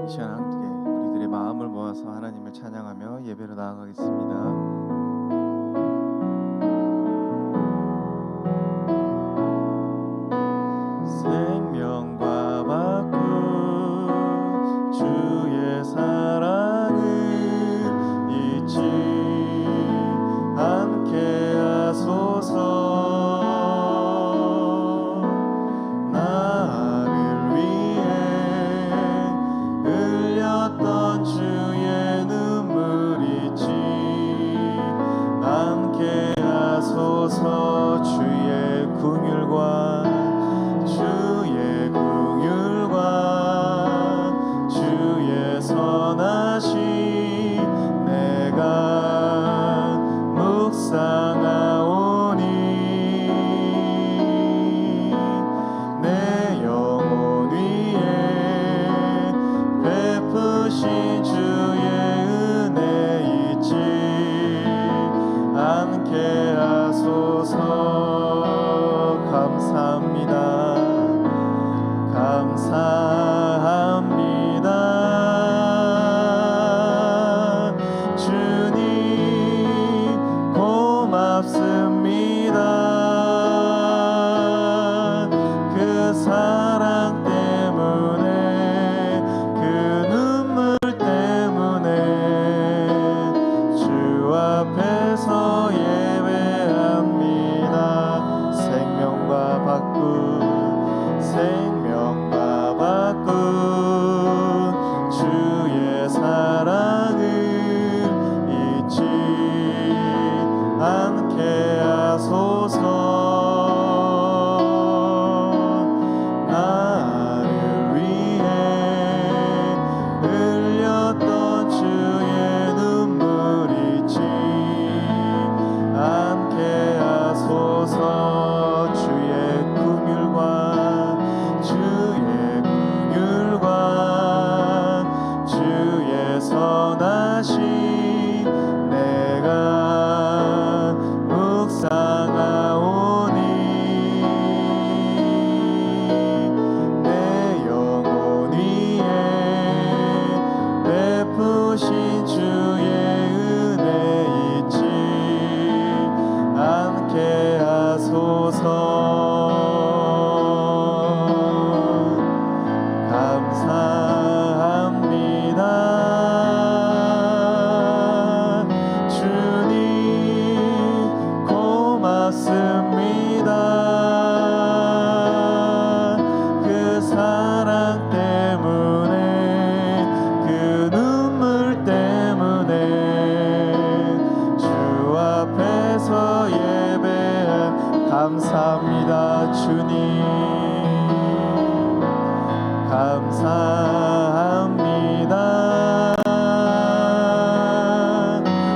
이 시간 함께 우리들의 마음을 모아서 하나님을 찬양하며 예배로 나아가겠습니다. 생명과 바꾼 주의 사랑을 잊지 않게 하소서. 나를 위해 흘렸던 주의 눈물 잊지 않게 하소서. 주의 긍휼과 주의 선하심 내가 묵상하오니 내 영혼 위에 베푸신 주의 은혜 잊지 않게 하소서. 감사합니다. 감사합니다. 주님 고맙습니다. 그 사랑 때문에 그 눈물 때문에 주 앞에서 예배합니다. 생명과 바꾼 주의 사랑을 잊지 않게 하소서. 나를 위해 흘렸던 주의 눈물 잊지 않게 하소서. 주의 긍휼과 주의 선하심 내가 묵상하오니 내 영혼 위에 베푸신 주의 은혜 잊지 않게 하소서. 감사합니다. 주님 고맙습니다. 그 사랑 때문에 그 눈물 때문에 주 앞에서 예배한 감사합니다. 주님 감사합니다.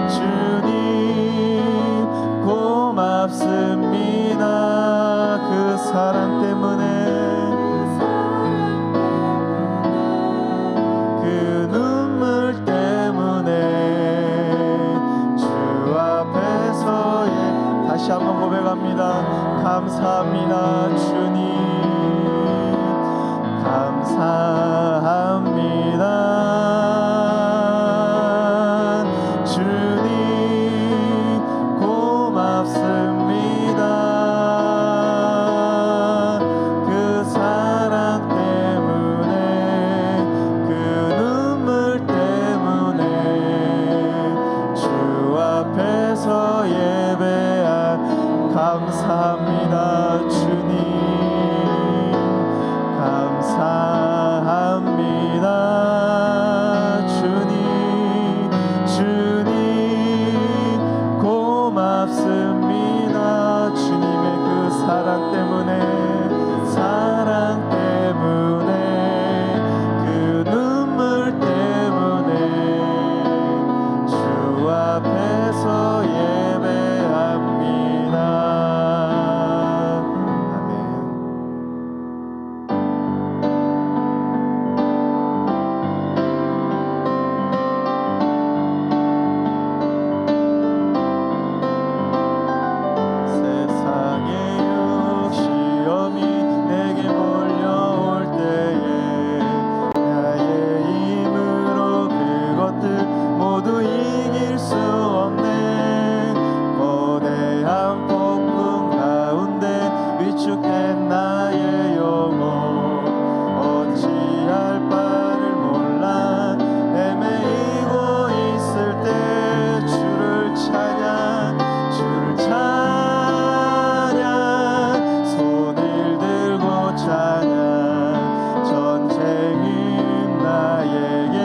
주님 고맙습니다. 그 사랑 때문에 그 눈물 때문에 주 앞에서 다시 한번 고백합니다. 감사합니다. 주님 감사합니다. 주님 고맙습니다. 그 사랑 때문에 그 눈물 때문에 주 앞에서 예배한 감사합니다. 주님 나의 영혼 어찌할 바를 몰라 헤매이고 있을 때 주를 찬양 주를 찬양 손을 들고 찬양 전쟁은 나에게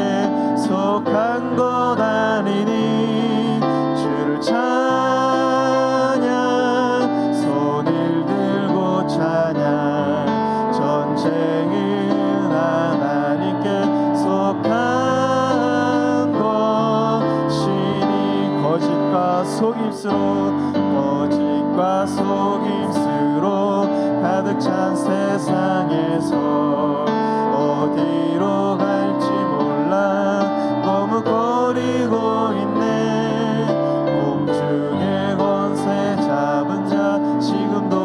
속한 것 아니니 주를 찬양 손을 들고 찬양 전쟁은 하나님께 속한 것이니 거짓과 속임수로 가득 찬 세상에서 어디로 갈지 몰라 머뭇거리고 있네 공중의 권세 잡은 자 지금도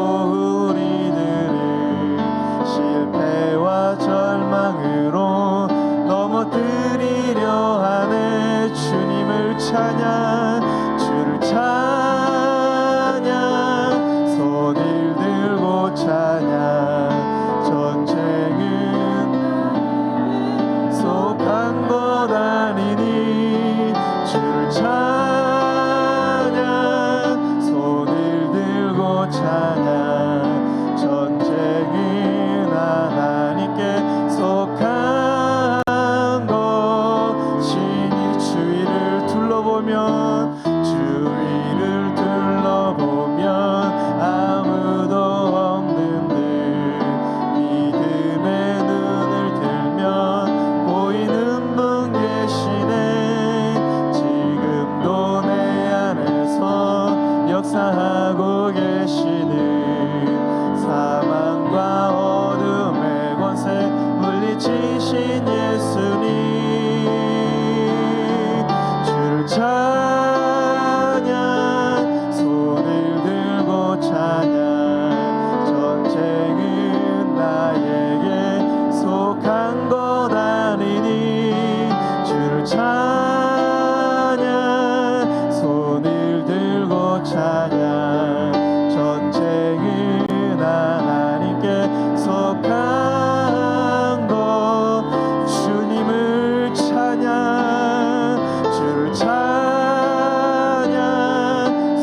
우리들을 실패와 절망으로 넘어뜨리려 하네 주님을 찬양 주를 찬양 손을 들고 찬양 전쟁은 속한 것 아니니 주를 찬양 손을 들고 찬양 전쟁은 하나님께 속한 것이니 주위를 둘러보면 아무도 없는 듯 믿음의 눈을 들면 보이는 분 계시네 지금도 내 안에서 역사하고 계시는 사망과 어둠의 권세 물리치신 예수님 주를 찬양 손을 들고 찬양 전쟁은 나에게 속한 것 아니니 주를 찬양 손을 들고 찬양 전쟁은 하나님께 속한 것 주님을 찬양 주를 찬양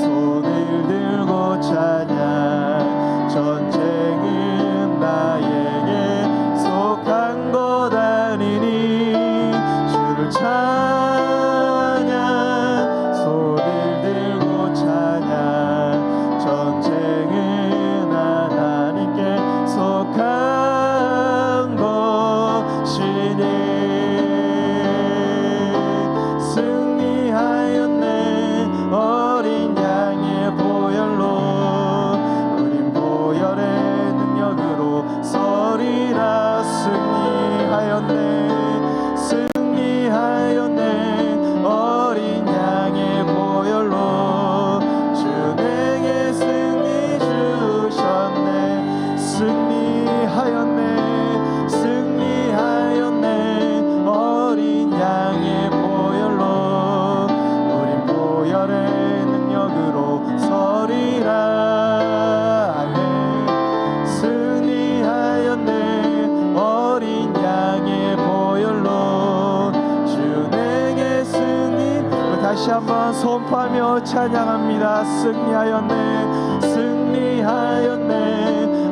손을 들고 찬양 전쟁은 나에게 속한 것 아니니 주를 찬양 손을 들고 찬양 전쟁은 하나님께 속한 것이니 승리하였네 어린 양의 보혈로 우린 보혈의 능력으로 서리라 승리하였네 어린 양의 보혈로 주 내게 승리 주셨네 승리하였네 어린 양의 보혈로 우린 보혈의 능력으로 서리라 아멘 승리하였네 어린 양의 보혈로 주 내게 승리 다시 한번 선포하며 찬양합니다 승리하였네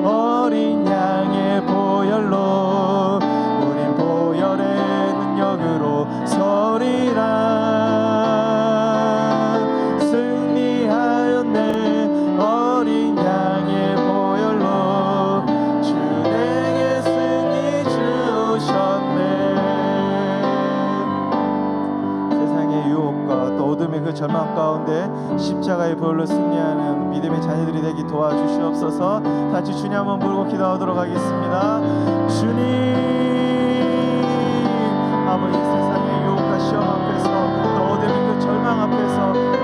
어린 양의 보혈로 우린 보혈의 능력으로 서리라 승리하였네 어린 양의 보혈로 주 내게 승리 주셨네 세상의 유혹과 또 어둠의 그 절망 가운데 십자가의 보혈로 승리하는 믿음의 자녀들이 되기 도와주시옵소서. 같이 주님 한번 부르고 기도하도록 하겠습니다. 주님 아버지 세상의 유혹과 시험 앞에서 또 어둠의 그 절망 앞에서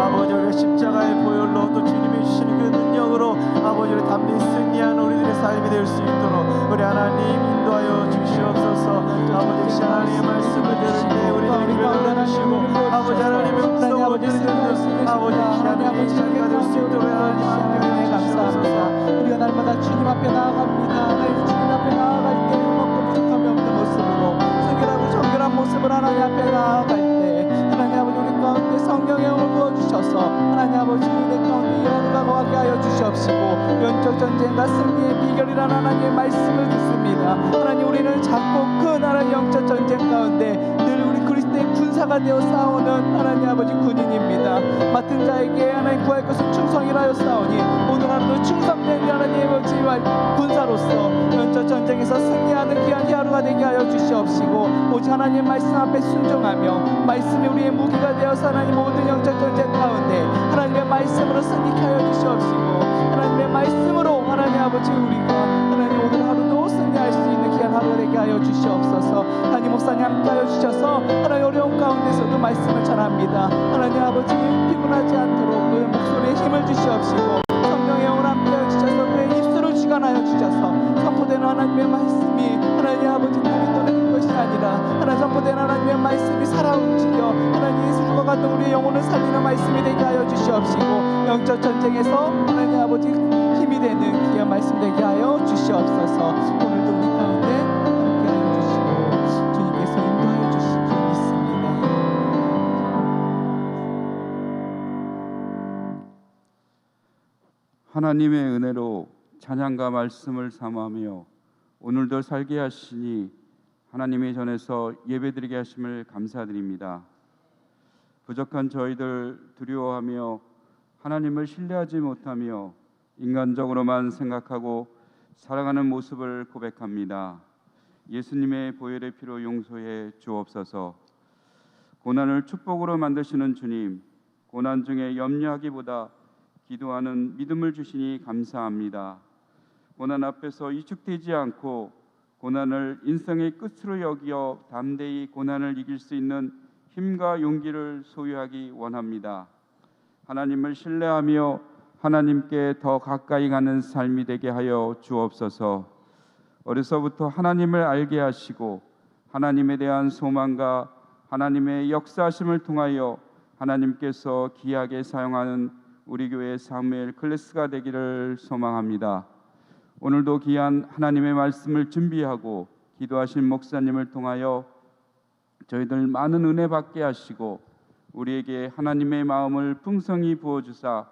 아버지 우리 십자가의 보혈로 또 주님이 주시는 그 능력으로 아버지 우리 담대히 승리하는 우리들의 삶이 될 수 있도록 우리 하나님 인도하여 주시옵소서. 아버지 하나님의 말씀을 들을 때 우리 저희들에게 기회를 주시고 아버지 하나님의 음성을 아버지 승리할 수 있는 아버지 귀한 자리가 될 수 있도록 하나님 함께 감사합니다. 우리가 날마다 주님 앞에 나아갑니다. 하나님 주님 앞에 나아갈 때 먹고 부족함이 없는 모습으로 순결하고 정결한 모습을 하나님 앞에 나아갈 때 하나님 아버지 우리 가운데 성령의 영을 부어주셔서 하나님 아버지 내 가운데 이 하루가 거하게 하여 주시옵시고 영적 전쟁과 승리의 비결이라는 하나님의 말씀을 듣습니다. 하나님 우리는 작고 큰 하나님 영적 전쟁 가운데 늘 우리 그리스도의 군사가 되어 싸우는 하나님 아버지 군인입니다. 맡은 자에게 하나님 구할 것은 충성이라 싸우니 오늘 하루도 충성된 하나님 아버지 군사로서 영적 전쟁에서 승리하는 귀한 하루가 되게 하여 주시옵시고 오직 하나님 말씀 앞에 순종하며 말씀이 우리의 무기가 되어서 하나님 모든 영적 전쟁 가운데 하나님의 말씀으로 승리케 하여 주시옵시고 하나님의 말씀으로 하나님 아버지 우리가 하나님 오늘 하루도 승리할 수 있는 귀한 하루가 되게 하여 주시옵소서. 하나님 목사님 함께 하여 주셔서 하나님 어려운 가운데서도 말씀을 전합니다. 하나님 아버지 피곤하지 않도록 그의 목소리에 힘을 주시옵시고 성령의 영을 함께 하여 주셔서 그의 입술을 주관하여 주셔서 선포되는 하나님의 말씀이 하나님 아버지 땅에 떠내는 것이 아니라 하나님 선포되는 하나님의 말씀이 살아 움직여 하나님 예수님과 같은 우리의 영혼을 살리는 말씀이 되게 하여 주시옵시고 영적 전쟁에서 하나님 아버지 힘이 되는 귀한 말씀 되게 하여 주시옵소서. 오늘도 우리 가운데 함께 하여 주시고 주님께서 인도하여 주실 줄 믿습니다. 하나님의 은혜로 찬양과 말씀을 사모하며 오늘도 살게 하시니 하나님의 전에서 예배드리게 하심을 감사드립니다. 부족한 저희들 두려워하며 하나님을 신뢰하지 못하며 인간적으로만 생각하고 살아가는 모습을 고백합니다. 예수님의 보혈의 피로 용서해 주옵소서. 고난을 축복으로 만드시는 주님, 고난 중에 염려하기보다 기도하는 믿음을 주시니 감사합니다. 고난 앞에서 위축되지 않고 고난을 인생의 끝으로 여기어 담대히 고난을 이길 수 있는 힘과 용기를 소유하기 원합니다. 하나님을 신뢰하며 하나님께 더 가까이 가는 삶이 되게 하여 주옵소서. 어려서부터 하나님을 알게 하시고 하나님에 대한 소망과 하나님의 역사하심을 통하여 하나님께서 귀하게 사용하는 우리 교회 사무엘 클래스가 되기를 소망합니다. 오늘도 귀한 하나님의 말씀을 준비하고 기도하신 목사님을 통하여 저희들 많은 은혜 받게 하시고 우리에게 하나님의 마음을 풍성히 부어주사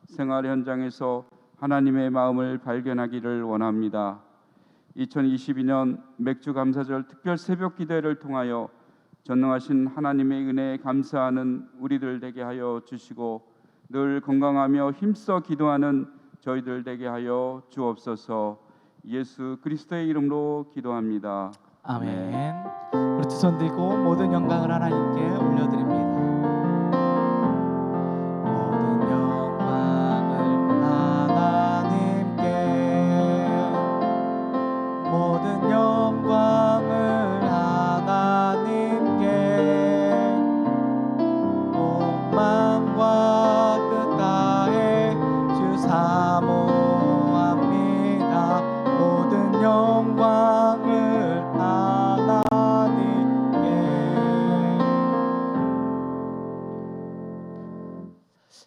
생활 현장에서 하나님의 마음을 발견하기를 원합니다. 2022년 맥주 감사절 특별 새벽 기도회를 통하여 전능하신 하나님의 은혜에 감사하는 우리들 되게 하여 주시고 늘 건강하며 힘써 기도하는 저희들 되게 하여 주옵소서. 예수 그리스도의 이름으로 기도합니다. 아멘. 우리 두 손 들고 모든 영광을 하나님께 올려드립니다. 모든 영광을 하나님께, 모든 영광을 하나님께, 온 마음과 뜻 다해 주 사모합니다. 모든 영광을 하나님께.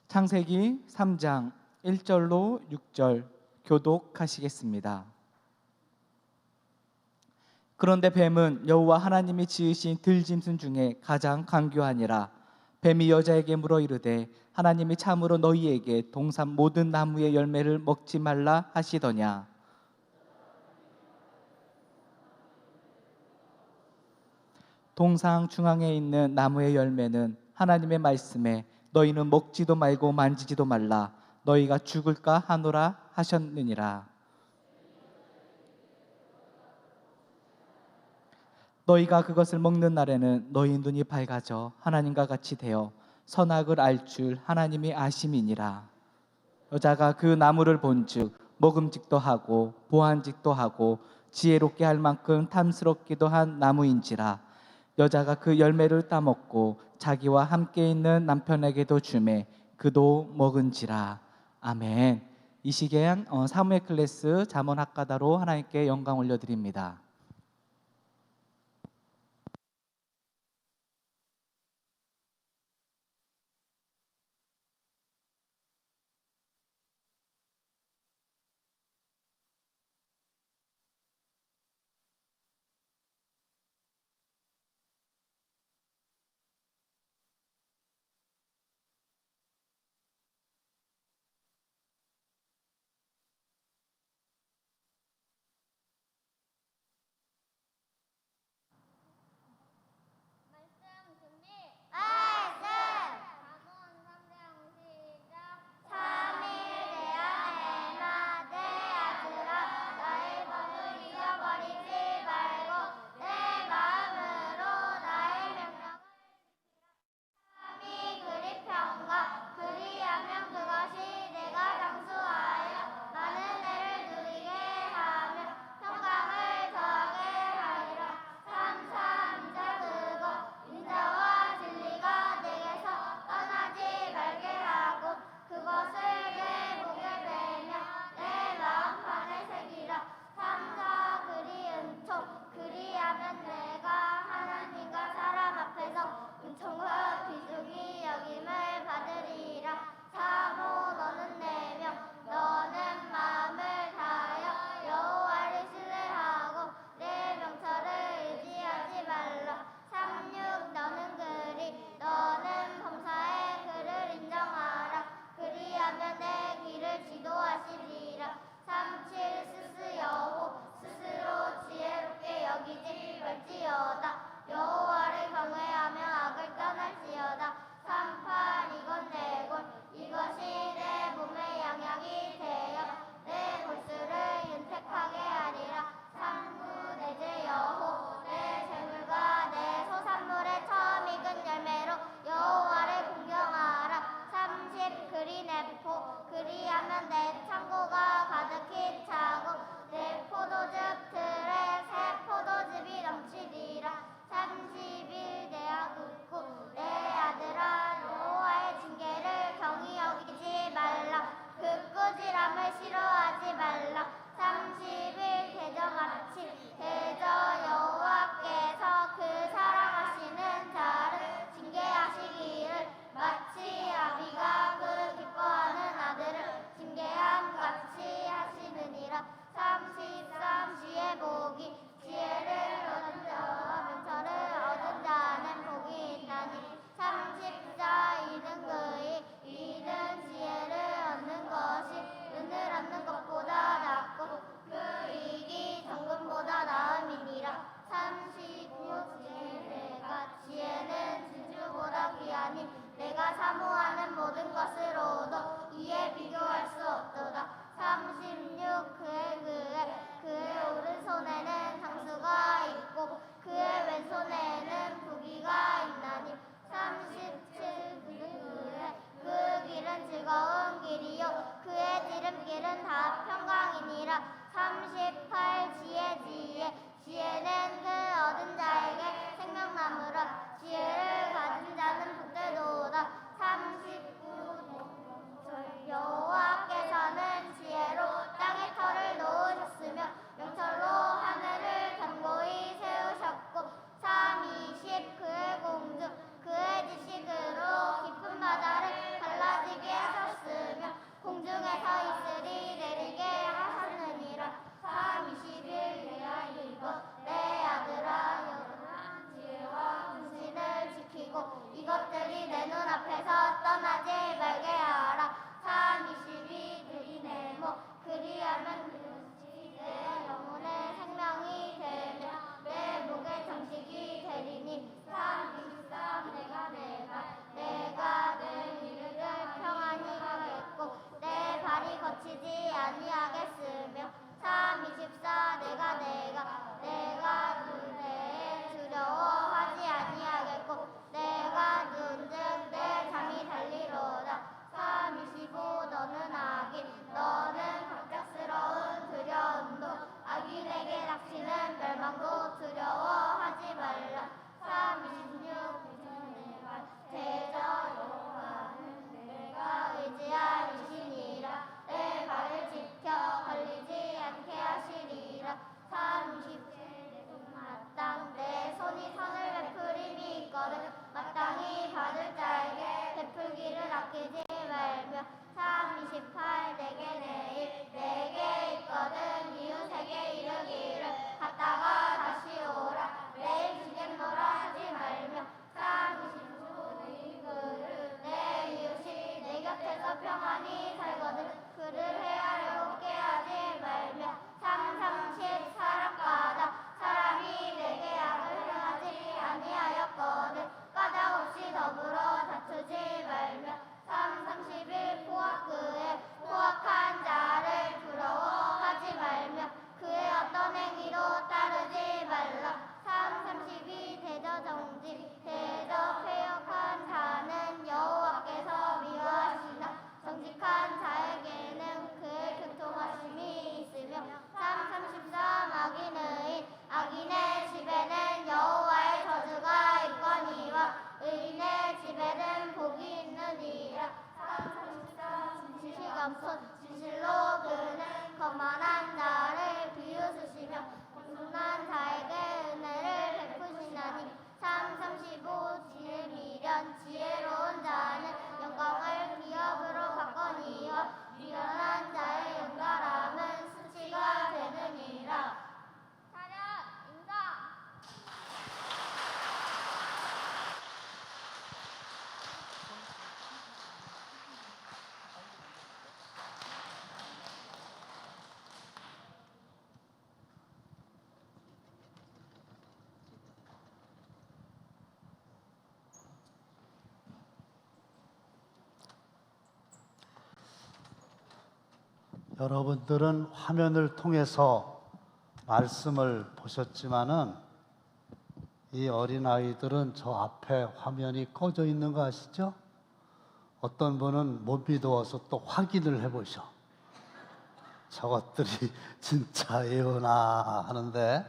창세기 3장 1절로 6절 교독하시겠습니다. 그런데 뱀은 여호와 하나님이 지으신 들짐승 중에 가장 강교하니라. 뱀이 여자에게 물어 이르되 하나님이 참으로 너희에게 동산 모든 나무의 열매를 먹지 말라 하시더냐. 동상 중앙에 있는 나무의 열매는 하나님의 말씀에 너희는 먹지도 말고 만지지도 말라 너희가 죽을까 하노라 하셨느니라. 너희가 그것을 먹는 날에는 너희 눈이 밝아져 하나님과 같이 되어 선악을 알 줄 하나님이 아심이니라. 여자가 그 나무를 본즉 먹음직도 하고 보안직도 하고 지혜롭게 할 만큼 탐스럽기도 한 나무인지라. 여자가 그 열매를 따먹고 자기와 함께 있는 남편에게도 주매 그도 먹은지라. 아멘. 이 시간 사무엘 클래스 잠언 학가다로 하나님께 영광 올려드립니다. 여러분들은 화면을 통해서 말씀을 보셨지만은 이 어린아이들은 저 앞에 화면이 꺼져 있는 거 아시죠? 어떤 분은 못 믿어서 또 확인을 해보셔. 저것들이 진짜예요나 하는데,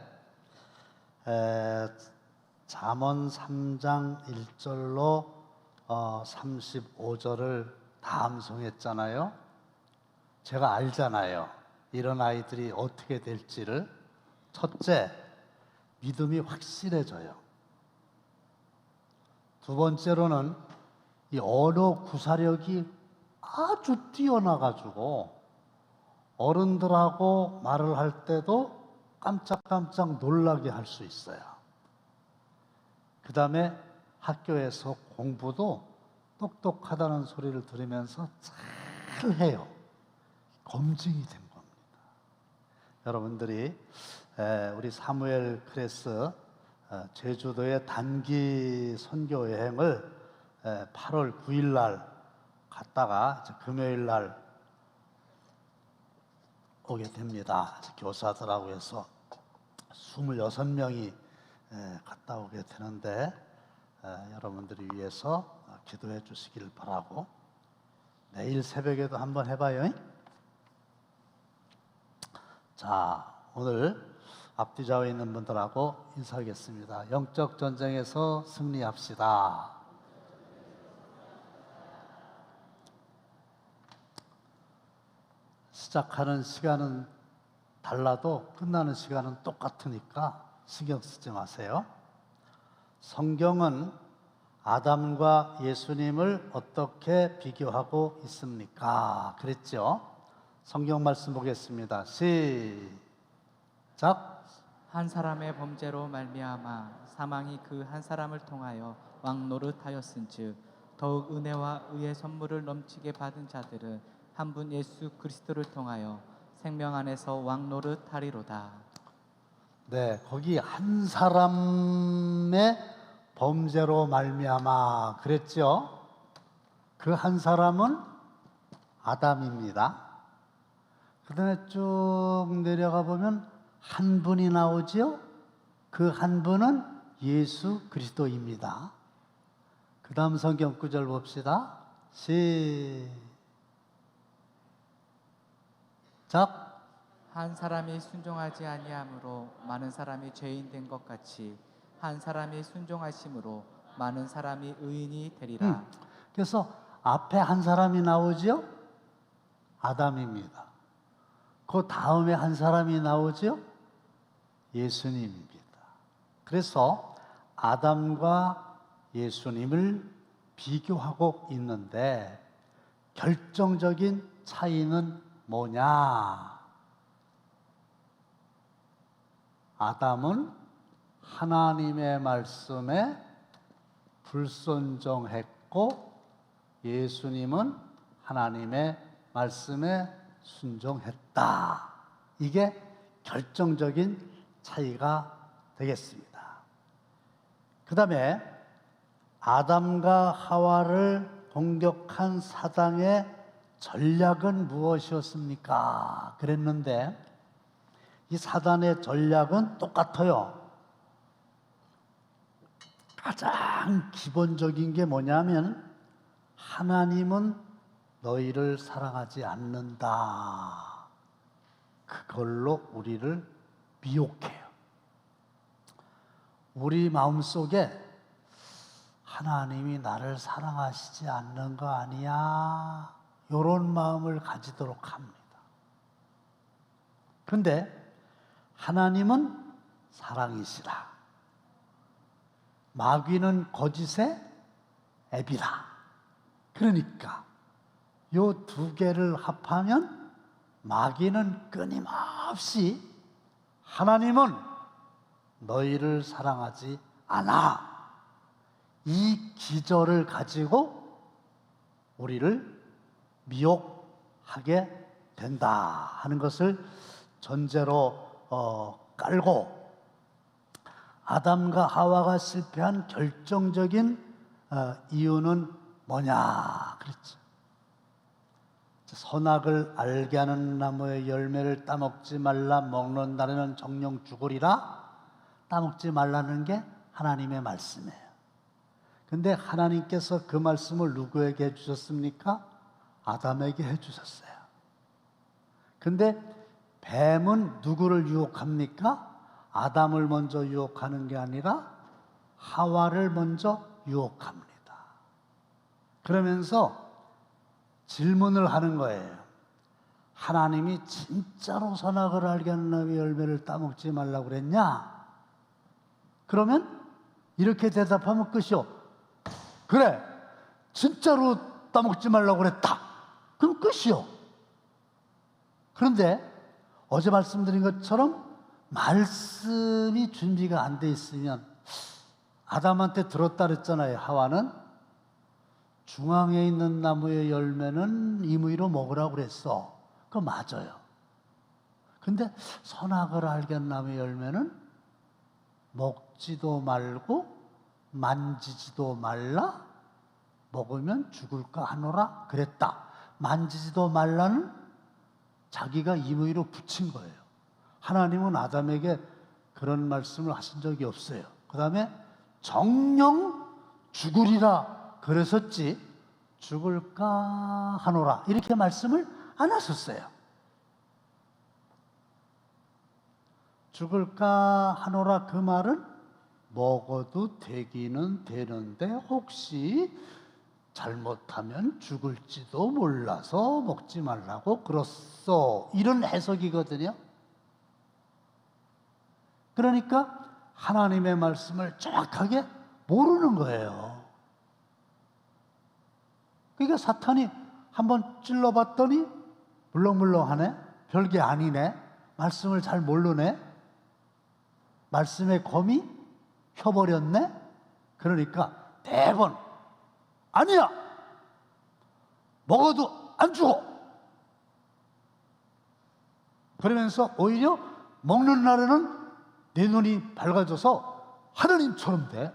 잠언 3장 1절로 35절을 다 암송했잖아요. 제가 알잖아요. 이런 아이들이 어떻게 될지를. 첫째, 믿음이 확실해져요. 두 번째로는 이 언어 구사력이 아주 뛰어나가지고 어른들하고 말을 할 때도 깜짝깜짝 놀라게 할 수 있어요. 그 다음에 학교에서 공부도 똑똑하다는 소리를 들으면서 잘 해요. 검증이 된 겁니다. 여러분들이 우리 사무엘 크레스 제주도의 단기 선교 여행을 8월 9일 날 갔다가 금요일 날 오게 됩니다. 교사들하고 해서 26명이 갔다 오게 되는데, 여러분들이 위해서 기도해 주시길 바라고, 내일 새벽에도 한번 해봐요. 자, 오늘 앞뒤좌우에 있는 분들하고 인사하겠습니다. 영적 전쟁에서 승리합시다. 시작하는 시간은 달라도 끝나는 시간은 똑같으니까 신경 쓰지 마세요. 성경은 아담과 예수님을 어떻게 비교하고 있습니까? 그랬죠? 성경 말씀 보겠습니다. 시작. 한 사람의 범죄로 말미암아 사망이 그 한 사람을 통하여 왕노릇하였은즉 더욱 은혜와 의의 선물을 넘치게 받은 자들은 한 분 예수 그리스도를 통하여 생명 안에서 왕노릇하리로다. 네, 거기 한 사람의 범죄로 말미암아 그랬죠? 그 한 사람은 아담입니다. 그 다음에 쭉 내려가 보면 한 분이 나오죠? 그 한 분은 예수 그리스도입니다. 그 다음 성경 구절 봅시다. 시작. 한 사람이 순종하지 아니함으로 많은 사람이 죄인 된 것 같이 한 사람이 순종하심으로 많은 사람이 의인이 되리라. 그래서 앞에 한 사람이 나오죠? 아담입니다. 그 다음에 한 사람이 나오죠? 예수님입니다. 그래서 아담과 예수님을 비교하고 있는데 결정적인 차이는 뭐냐? 아담은 하나님의 말씀에 불순종했고 예수님은 하나님의 말씀에 순종했다. 이게 결정적인 차이가 되겠습니다. 그 다음에 아담과 하와를 공격한 사단의 전략은 무엇이었습니까? 그랬는데 이 사단의 전략은 똑같아요. 가장 기본적인 게 뭐냐면 하나님은 너희를 사랑하지 않는다. 그걸로 우리를 미혹해요. 우리 마음속에 하나님이 나를 사랑하시지 않는 거 아니야? 이런 마음을 가지도록 합니다. 그런데 하나님은 사랑이시라. 마귀는 거짓의 앱이라. 그러니까 요 두 개를 합하면 마귀는 끊임없이 하나님은 너희를 사랑하지 않아. 이 기저를 가지고 우리를 미혹하게 된다 하는 것을 전제로 깔고 아담과 하와가 실패한 결정적인 이유는 뭐냐 그랬죠. 선악을 알게 하는 나무의 열매를 따먹지 말라. 먹는 날에는 정령 죽으리라. 따먹지 말라는 게 하나님의 말씀이에요. 근데 하나님께서 그 말씀을 누구에게 해주셨습니까? 아담에게 해주셨어요. 근데 뱀은 누구를 유혹합니까? 아담을 먼저 유혹하는 게 아니라 하와를 먼저 유혹합니다. 그러면서 질문을 하는 거예요. 하나님이 진짜로 선악을 알게 하는 나무의 열매를 따먹지 말라고 그랬냐? 그러면 이렇게 대답하면 끝이요. 그래, 진짜로 따먹지 말라고 그랬다. 그럼 끝이요. 그런데 어제 말씀드린 것처럼 말씀이 준비가 안 돼 있으면, 아담한테 들었다 그랬잖아요. 하와는 중앙에 있는 나무의 열매는 임의로 먹으라고 그랬어. 그거 맞아요. 근데 선악을 알게 한 나무의 열매는 먹지도 말고 만지지도 말라. 먹으면 죽을까 하노라 그랬다. 만지지도 말라는 자기가 임의로 붙인 거예요. 하나님은 아담에게 그런 말씀을 하신 적이 없어요. 그 다음에 정령 죽으리라 그랬었지 죽을까 하노라 이렇게 말씀을 안 하셨어요. 죽을까 하노라 그 말은 먹어도 되기는 되는데 혹시 잘못하면 죽을지도 몰라서 먹지 말라고 그랬어. 이런 해석이거든요. 그러니까 하나님의 말씀을 정확하게 모르는 거예요. 그러니까 사탄이 한번 찔러봤더니 물렁물렁하네. 별게 아니네. 말씀을 잘 모르네. 말씀의 검이 펴버렸네. 그러니까 대번 아니야. 먹어도 안 죽어. 그러면서 오히려 먹는 날에는 내 눈이 밝아져서 하나님처럼 돼.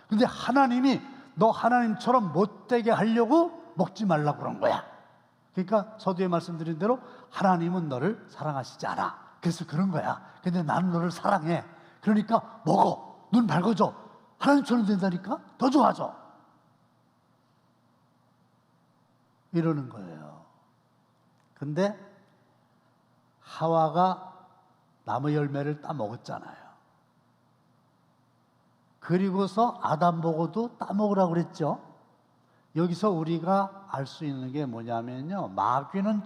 근데 하나님이 너 하나님처럼 못되게 하려고 먹지 말라고 그런 거야. 그러니까 서두에 말씀드린 대로 하나님은 너를 사랑하시지 않아. 그래서 그런 거야. 근데 나는 너를 사랑해. 그러니까 먹어. 눈 밝아져. 하나님처럼 된다니까 더 좋아져. 이러는 거예요. 근데 하와가 나무 열매를 따먹었잖아요. 그리고서 아담 보고도 따먹으라고 그랬죠. 여기서 우리가 알 수 있는 게 뭐냐면요, 마귀는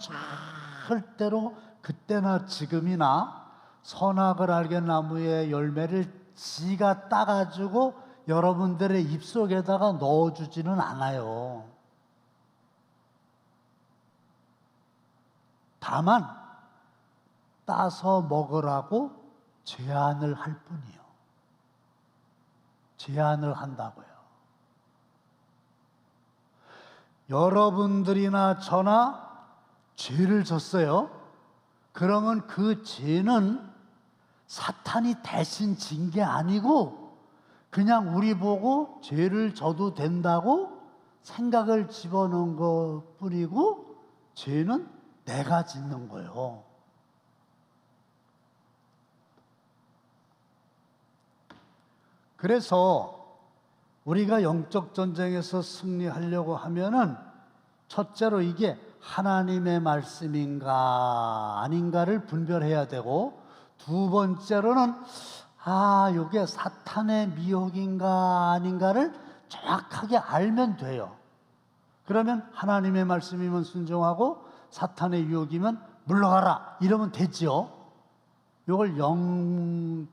절대로 그때나 지금이나 선악을 알게 나무의 열매를 지가 따가지고 여러분들의 입속에다가 넣어주지는 않아요. 다만 따서 먹으라고 제안을 할 뿐이요. 제안을 한다고요. 여러분들이나 저나 죄를 졌어요. 그러면 그 죄는 사탄이 대신 진 게 아니고 그냥 우리 보고 죄를 져도 된다고 생각을 집어넣은 것 뿐이고 죄는 내가 짓는 거예요. 그래서 우리가 영적 전쟁에서 승리하려고 하면은 첫째로 이게 하나님의 말씀인가 아닌가를 분별해야 되고, 두 번째로는 이게 사탄의 미혹인가 아닌가를 정확하게 알면 돼요. 그러면 하나님의 말씀이면 순종하고 사탄의 유혹이면 물러가라 이러면 되지요. 이걸 영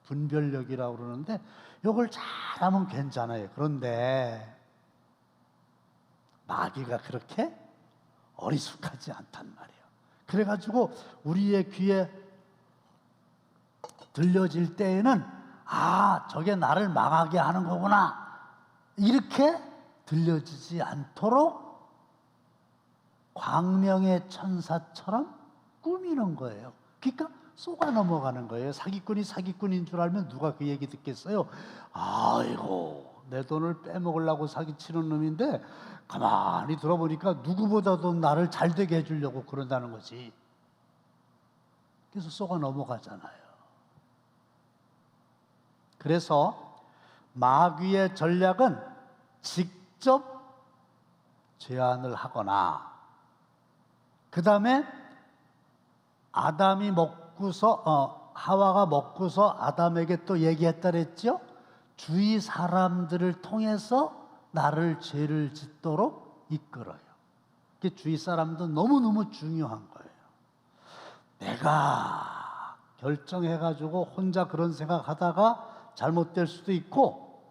분별력이라고 그러는데 이걸 잘하면 괜찮아요. 그런데 마귀가 그렇게 어리숙하지 않단 말이에요. 그래가지고 우리의 귀에 들려질 때에는 저게 나를 망하게 하는 거구나 이렇게 들려지지 않도록 광명의 천사처럼 꾸미는 거예요. 그러니까 속아 넘어가는 거예요. 사기꾼이 사기꾼인 줄 알면 누가 그 얘기 듣겠어요? 아이고 내 돈을 빼먹으려고 사기치는 놈인데 가만히 들어보니까 누구보다도 나를 잘 되게 해주려고 그런다는 거지. 그래서 쏘가 넘어가잖아요. 그래서 마귀의 전략은 직접 제안을 하거나 그 다음에 아담이 먹고서 하와가 먹고서 아담에게 또 얘기했다 그랬죠. 주위 사람들을 통해서 나를 죄를 짓도록 이끌어요. 그 주위 사람도 너무너무 중요한 거예요. 내가 결정해가지고 혼자 그런 생각하다가 잘못될 수도 있고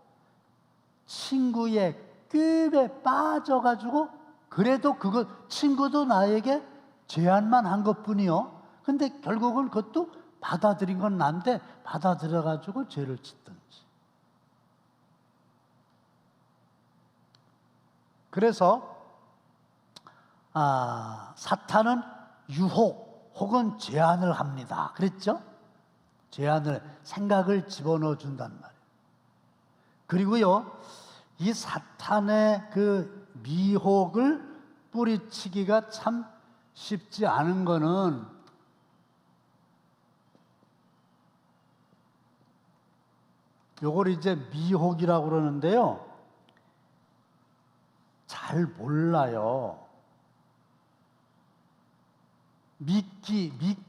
친구의 꾀에 빠져가지고 그래도 그거 친구도 나에게 제안만 한 것뿐이요. 근데 결국은 그것도 받아들인 건 난데 받아들여가지고 죄를 짓든지. 그래서 사탄은 유혹 혹은 제안을 합니다. 그랬죠? 제안을 생각을 집어넣어 준단 말이에요. 그리고요, 이 사탄의 그 미혹을 뿌리치기가 참 쉽지 않은 거는 요걸 이제 미혹이라고 그러는데요. 잘 몰라요.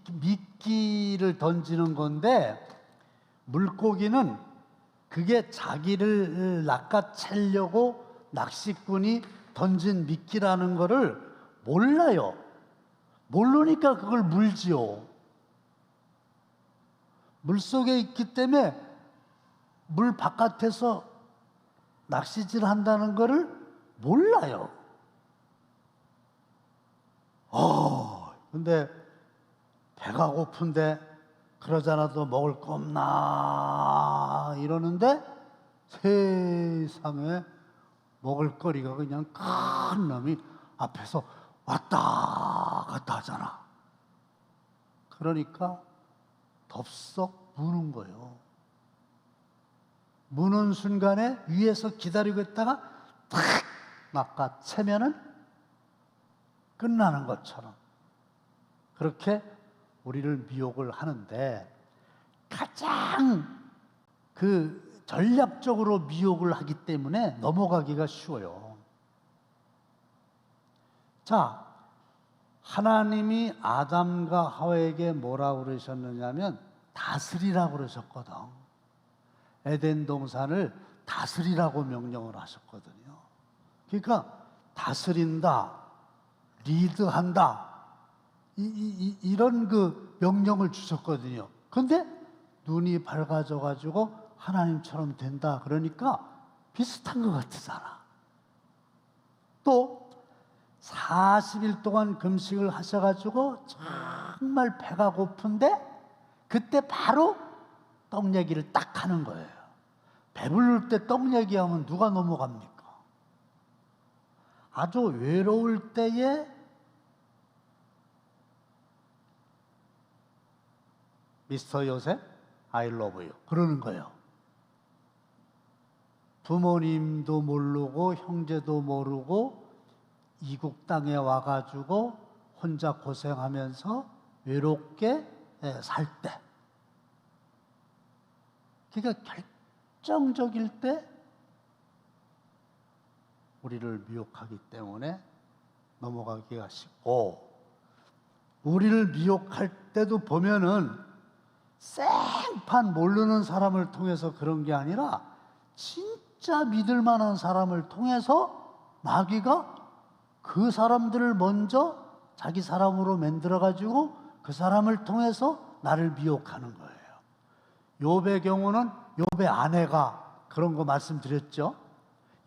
미끼를 던지는 건데 물고기는 그게 자기를 낚아채려고 낚시꾼이 던진 미끼라는 거를 몰라요. 모르니까 그걸 물지요. 물속에 있기 때문에 물 바깥에서 낚시질 한다는 거를 몰라요. 근데 배가 고픈데 그러잖아도 먹을 거 없나 이러는데 세상에 먹을 거리가 그냥 큰 놈이 앞에서 왔다 갔다 하잖아. 그러니까 덥석 무는 거예요. 무는 순간에 위에서 기다리고 있다가 탁 낚아채면은 끝나는 것처럼 그렇게 우리를 미혹을 하는데 가장 그 전략적으로 미혹을 하기 때문에 넘어가기가 쉬워요. 자, 하나님이 아담과 하와에게 뭐라고 그러셨느냐면 다스리라고 그러셨거든. 에덴 동산을 다스리라고 명령을 하셨거든요. 그러니까 다스린다, 리드한다, 이런 그 명령을 주셨거든요. 근데 눈이 밝아져 가지고 하나님처럼 된다 그러니까 비슷한 것 같잖아. 또 40일 동안 금식을 하셔가지고 정말 배가 고픈데 그때 바로 떡 얘기를 딱 하는 거예요. 배부를 때 떡 얘기하면 누가 넘어갑니까? 아주 외로울 때에 미스터 요셉, I love you 그러는 거예요. 부모님도 모르고 형제도 모르고 이국 땅에 와가지고 혼자 고생하면서 외롭게 살 때, 그러니까 결정적일 때 우리를 미혹하기 때문에 넘어가기가 쉽고, 우리를 미혹할 때도 보면은 생판 모르는 사람을 통해서 그런 게 아니라 진짜 믿을 만한 사람을 통해서 마귀가 그 사람들을 먼저 자기 사람으로 만들어 가지고 그 사람을 통해서 나를 미혹하는 거예요. 욥의 경우는 욥의 아내가 그런 거 말씀드렸죠.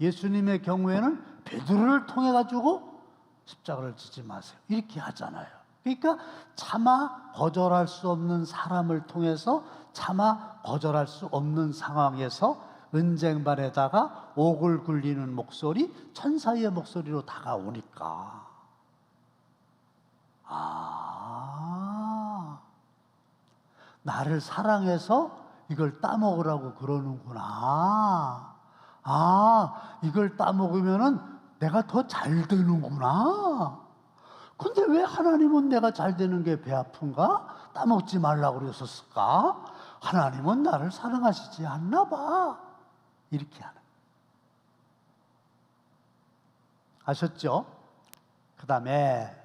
예수님의 경우에는 베드로를 통해 가지고 십자가를 지지 마세요 이렇게 하잖아요. 그러니까 차마 거절할 수 없는 사람을 통해서 차마 거절할 수 없는 상황에서 은쟁반에다가 옥을 굴리는 목소리, 천사의 목소리로 다가오니까 나를 사랑해서 이걸 따먹으라고 그러는구나. 아, 이걸 따먹으면은 내가 더 잘 되는구나. 근데 왜 하나님은 내가 잘 되는 게 배 아픈가? 따먹지 말라고 그러셨을까? 하나님은 나를 사랑하시지 않나 봐. 이렇게 하는. 아셨죠? 그 다음에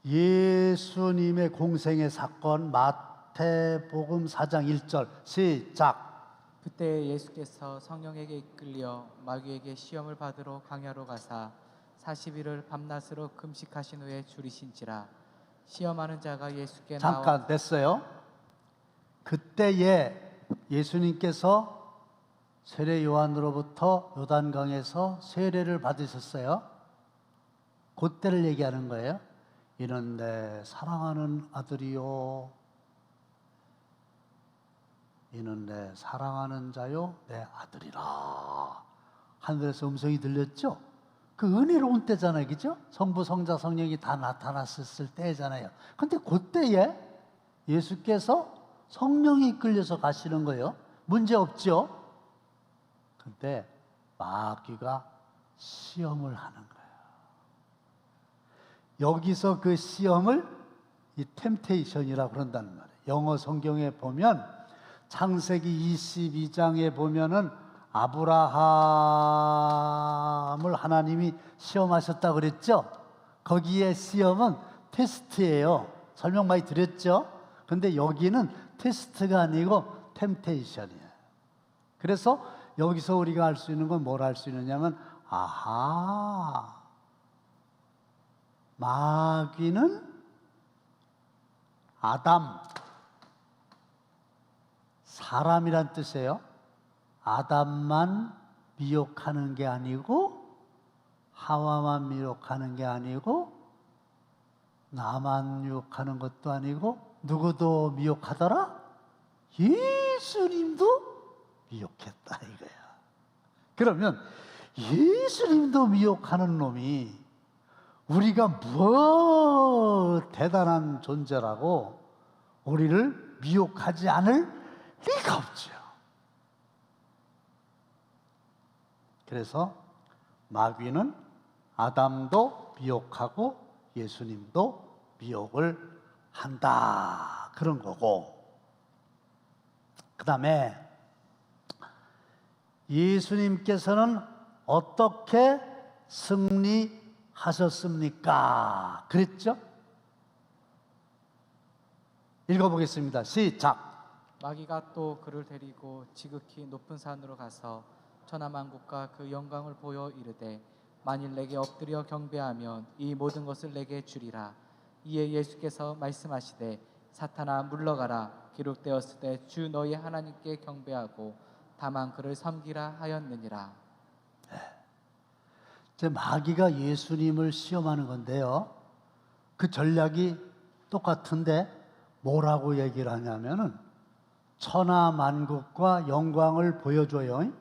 예수님의 공생의 사건 마태복음 4장 1절 시작. 그때 예수께서 성령에게 이끌려 마귀에게 시험을 받으러 광야로 가사 40일을 밤낮으로 금식하신 후에 줄이신지라. 시험하는 자가 예수께 잠깐 됐어요. 그때에 예수님께서 세례 요한으로부터 요단강에서 세례를 받으셨어요. 그때를 얘기하는 거예요. 이는 내 사랑하는 아들이요, 이는 내 사랑하는 자요, 내 아들이라. 하늘에서 음성이 들렸죠? 그 은혜로운 때잖아요, 그죠? 성부, 성자, 성령이 다 나타났을 때잖아요. 근데 그때에 예수께서 성령이 이끌려서 가시는 거예요. 문제 없죠? 근데 마귀가 시험을 하는 거예요. 여기서 그 시험을 이 템테이션이라고 그런다는 말이에요. 영어 성경에 보면 창세기 22장에 보면은 아브라함을 하나님이 시험하셨다 그랬죠? 거기에 시험은 테스트예요. 설명 많이 드렸죠? 근데 여기는 테스트가 아니고 템테이션이에요. 그래서 여기서 우리가 알 수 있는 건 뭘 알 수 있느냐면, 아하, 마귀는 아담, 사람이란 뜻이에요. 아담만 미혹하는 게 아니고, 하와만 미혹하는 게 아니고, 나만 미혹하는 것도 아니고, 누구도 미혹하더라? 예수님도 미혹했다 이거야. 그러면 예수님도 미혹하는 놈이 우리가 뭐 대단한 존재라고 우리를 미혹하지 않을 리가 없죠. 그래서 마귀는 아담도 미혹하고 예수님도 미혹을 한다 그런 거고, 그 다음에 예수님께서는 어떻게 승리하셨습니까? 그랬죠? 읽어보겠습니다. 시작. 마귀가 또 그를 데리고 지극히 높은 산으로 가서 천하만국과 그 영광을 보여 이르되 만일 내게 엎드려 경배하면 이 모든 것을 내게 주리라. 이에 예수께서 말씀하시되 사탄아 물러가라. 기록되었을 때 주 너희 하나님께 경배하고 다만 그를 섬기라 하였느니라. 이제 마귀가 예수님을 시험하는 건데요. 그 전략이 똑같은데 뭐라고 얘기를 하냐면은 천하만국과 영광을 보여줘요.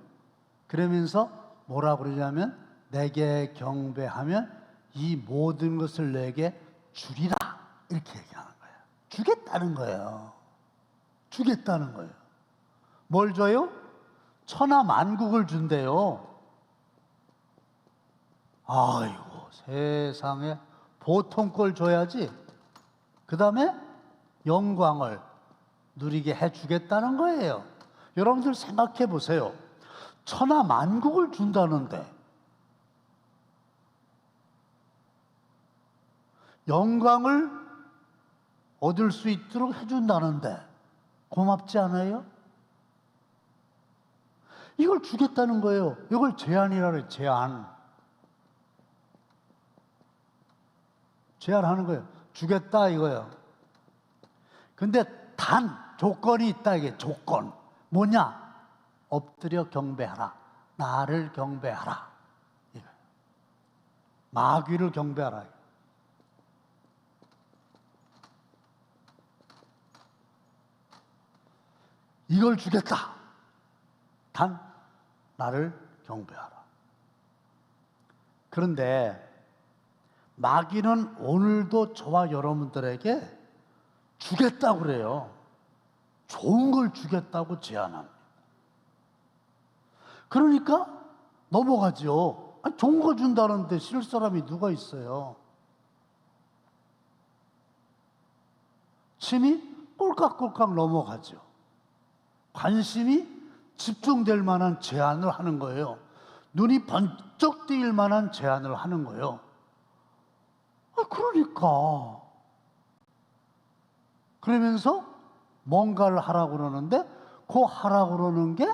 그러면서 뭐라고 그러냐면 내게 경배하면 이 모든 것을 내게 주리라 이렇게 얘기하는 거예요. 주겠다는 거예요. 주겠다는 거예요. 뭘 줘요? 천하만국을 준대요. 아이고 세상에 보통 걸 줘야지. 그 다음에 영광을 누리게 해주겠다는 거예요. 여러분들 생각해 보세요. 천하만국을 준다는데 영광을 얻을 수 있도록 해준다는데 고맙지 않아요? 이걸 주겠다는 거예요. 이걸 제안이라 그래요. 제안하는 거예요. 주겠다 이거예요. 근데 단 조건이 있다 이게 조건. 뭐냐? 엎드려 경배하라. 나를 경배하라. 이거예요. 마귀를 경배하라. 이걸 주겠다. 단 나를 경배하라. 그런데 마귀는 오늘도 저와 여러분들에게 주겠다고 그래요. 좋은 걸 주겠다고 제안합니다. 그러니까 넘어가죠. 아니, 좋은 거 준다는데 싫을 사람이 누가 있어요? 침이 꼴깍꼴깍 넘어가죠. 관심이 집중될 만한 제안을 하는 거예요. 눈이 번쩍 뜨일 만한 제안을 하는 거예요. 그러니까. 그러면서 뭔가를 하라고 그러는데 그 하라고 그러는 게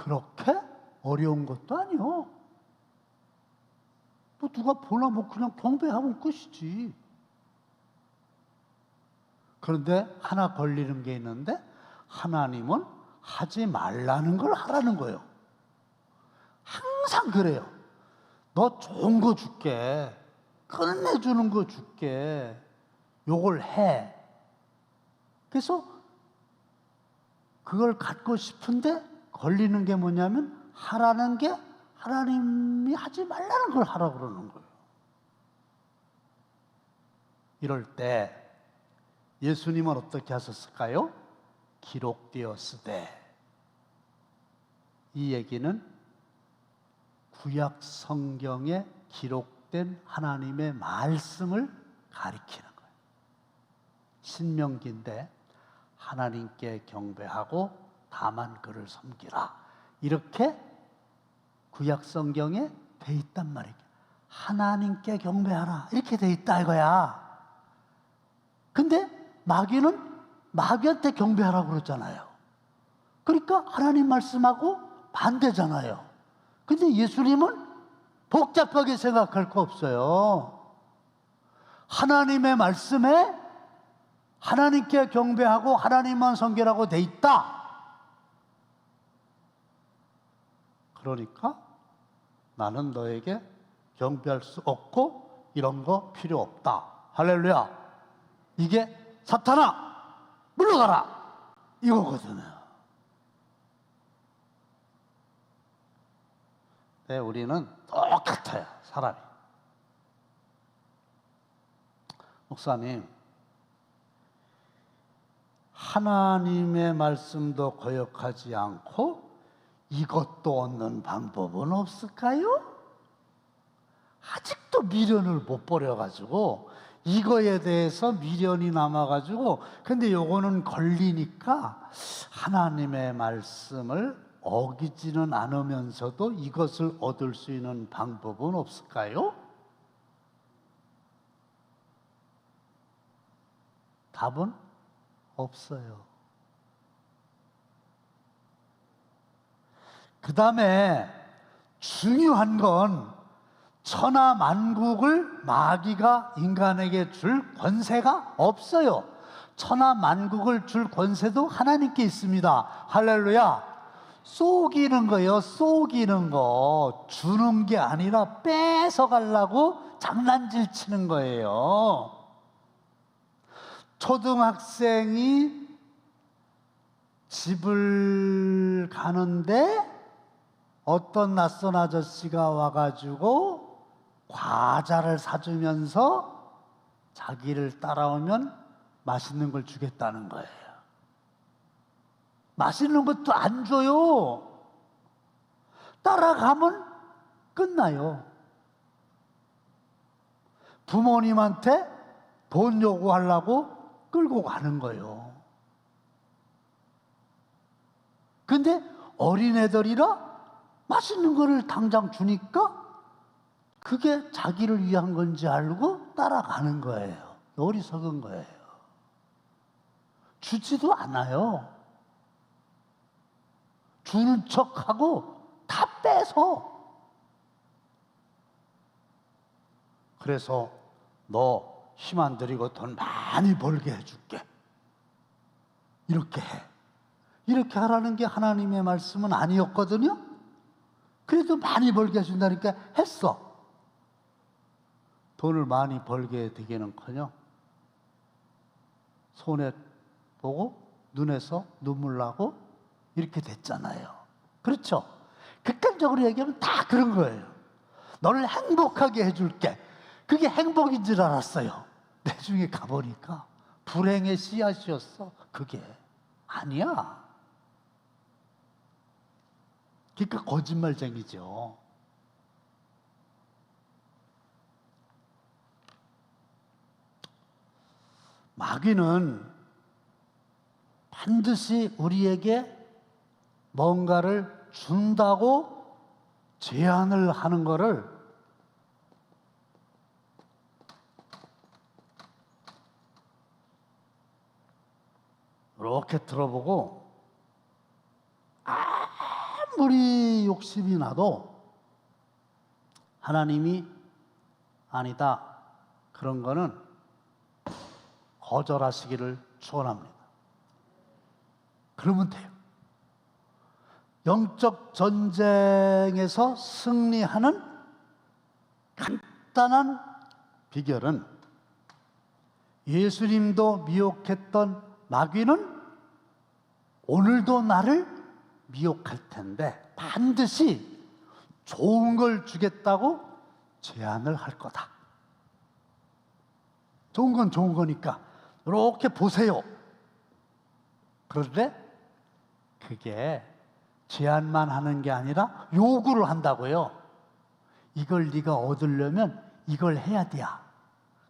그렇게 어려운 것도 아니요. 뭐 누가 보나 뭐 그냥 경배하면 끝이지. 그런데 하나 걸리는 게 있는데 하나님은 하지 말라는 걸 하라는 거예요. 항상 그래요. 너 좋은 거 줄게. 끝내주는 거 줄게. 요걸 해. 그래서 그걸 갖고 싶은데 걸리는 게 뭐냐면 하라는 게 하나님이 하지 말라는 걸 하라고 그러는 거예요. 이럴 때 예수님은 어떻게 하셨을까요? 기록되었으되. 이 얘기는 구약 성경에 기록된 하나님의 말씀을 가리키는 거예요. 신명기인데 하나님께 경배하고 다만 그를 섬기라. 이렇게 구약 성경에 돼 있단 말이에요. 하나님께 경배하라. 이렇게 돼 있다 이거야. 근데 마귀는 마귀한테 경배하라고 그러잖아요. 그러니까 하나님 말씀하고 반대잖아요. 근데 예수님은 복잡하게 생각할 거 없어요. 하나님의 말씀에 하나님께 경배하고 하나님만 섬기라고 돼 있다. 그러니까 나는 너에게 경배할 수 없고 이런 거 필요 없다. 할렐루야. 이게 사탄아 물러가라 이거거든요. 네, 우리는 똑같아요. 사람이. 목사님, 하나님의 말씀도 거역하지 않고 이것도 얻는 방법은 없을까요? 아직도 미련을 못 버려가지고 이거에 대해서 미련이 남아가지고 근데 요거는 걸리니까 하나님의 말씀을 어기지는 않으면서도 이것을 얻을 수 있는 방법은 없을까요? 답은 없어요. 그 다음에 중요한 건 천하 만국을 마귀가 인간에게 줄 권세가 없어요. 천하 만국을 줄 권세도 하나님께 있습니다. 할렐루야. 쏘기는 거예요. 쏘기는 거. 주는 게 아니라 뺏어가려고 장난질 치는 거예요. 초등학생이 집을 가는데 어떤 낯선 아저씨가 와가지고 과자를 사주면서 자기를 따라오면 맛있는 걸 주겠다는 거예요. 맛있는 것도 안 줘요. 따라가면 끝나요. 부모님한테 돈 요구하려고 끌고 가는 거예요. 근데 어린애들이라 맛있는 거를 당장 주니까 그게 자기를 위한 건지 알고 따라가는 거예요. 어리석은 거예요. 주지도 않아요. 주는 척하고 다 빼서. 그래서 너 힘 안 들이고 돈 많이 벌게 해줄게. 이렇게 해. 이렇게 하라는 게 하나님의 말씀은 아니었거든요. 그래도 많이 벌게 해준다니까 했어. 돈을 많이 벌게 되기는커녕 손에 보고 눈에서 눈물 나고 이렇게 됐잖아요. 그렇죠? 극단적으로 얘기하면 다 그런 거예요. 너를 행복하게 해줄게. 그게 행복인 줄 알았어요. 나중에 가보니까 불행의 씨앗이었어. 그게 아니야. 그러니까 거짓말쟁이죠. 마귀는 반드시 우리에게 뭔가를 준다고 제안을 하는 것을 이렇게 들어보고 아무리 욕심이 나도 하나님이 아니다, 그런 거는 거절하시기를 축원합니다. 그러면 돼요. 영적 전쟁에서 승리하는 간단한 비결은 예수님도 미혹했던 마귀는 오늘도 나를 미혹할 텐데 반드시 좋은 걸 주겠다고 제안을 할 거다. 좋은 건 좋은 거니까 이렇게 보세요. 그런데 그게 제안만 하는 게 아니라 요구를 한다고요. 이걸 네가 얻으려면 이걸 해야 돼.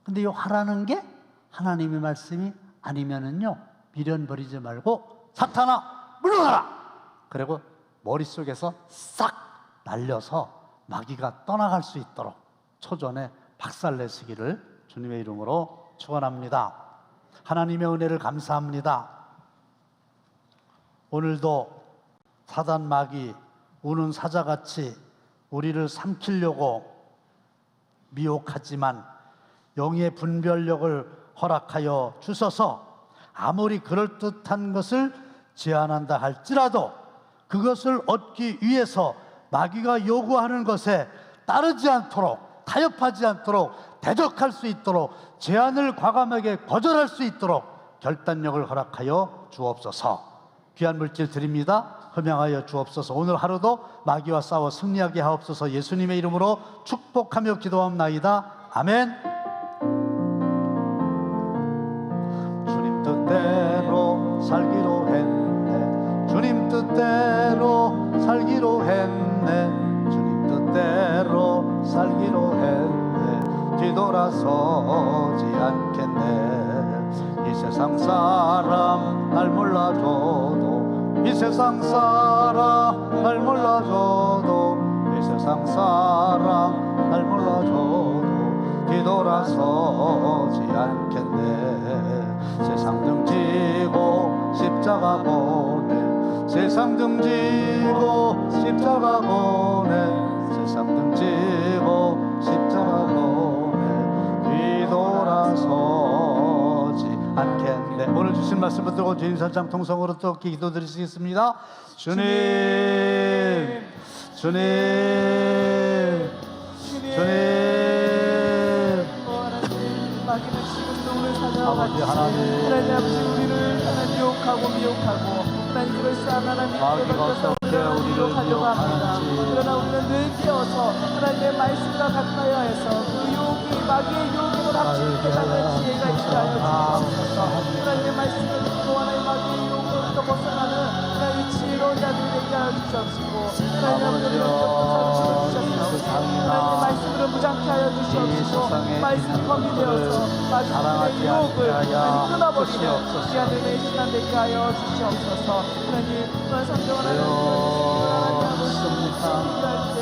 근데 이 하라는 게 하나님의 말씀이 아니면은요, 미련 버리지 말고 사탄아 물러나라. 그리고 머릿속에서 싹 날려서 마귀가 떠나갈 수 있도록 초전에 박살내시기를 주님의 이름으로 축원합니다. 하나님의 은혜를 감사합니다. 오늘도 사단 마귀 우는 사자같이 우리를 삼키려고 미혹하지만 영의 분별력을 허락하여 주셔서 아무리 그럴듯한 것을 제안한다 할지라도 그것을 얻기 위해서 마귀가 요구하는 것에 따르지 않도록, 타협하지 않도록, 대적할 수 있도록, 제안을 과감하게 거절할 수 있도록 결단력을 허락하여 주옵소서. 귀한 물질 드립니다. 흠양하여 주옵소서. 오늘 하루도 마귀와 싸워 승리하게 하옵소서. 예수님의 이름으로 축복하며 기도합나이다. 아멘. 주님 뜻대로 살기로 했네. 주님 뜻대로 살기로 했네. 주님 뜻대로 살기로 했네. 뒤돌아서지 않겠네. 이 세상 사람 날 몰라줘도, 이 세상 사람 날 몰라줘도, 이 세상 사람 날 몰라줘도 뒤돌아서지 않겠네. 세상 등지고 십자가 보내, 세상 등지고 십자가 보내, 세상 등지고 십자가 보내 뒤돌아서지 않겠네. 오늘 주신 말씀 붙들고 주님 살짝 통성으로 또 기도드리시겠습니다. 주님, 주님, 주님. 마귀는 지금도 우리를 찾아와 아버지 같이 하나님, 하나님 아버지 우리를 하나님 미혹하고 하나님 그럴싸 하나님 마귀가 어떻게 우리를 미혹하려고 합니다. 미혹하는지 그러나 우리는 늘 깨어서 하나님의 말씀과 가까이 해서 그 유혹이 마귀의 유혹을 합치는 깨닫는 지혜가 있게 하여 주옵소서. 하나님의 말씀을 듣고 하나님 마귀의 유혹으로부터 벗어나는 하나님의 지혜로운 자들이 되게 하여 주시옵시고 하나님 아버지 하나님의 말씀으로 무장케 하여 주시옵시고 말씀 검이 되어서 마귀의 유혹을 하나님 끊어버리는 귀한 은혜의 시간 되게 하여 주시옵소서. 하나님 그런 성경을 하나님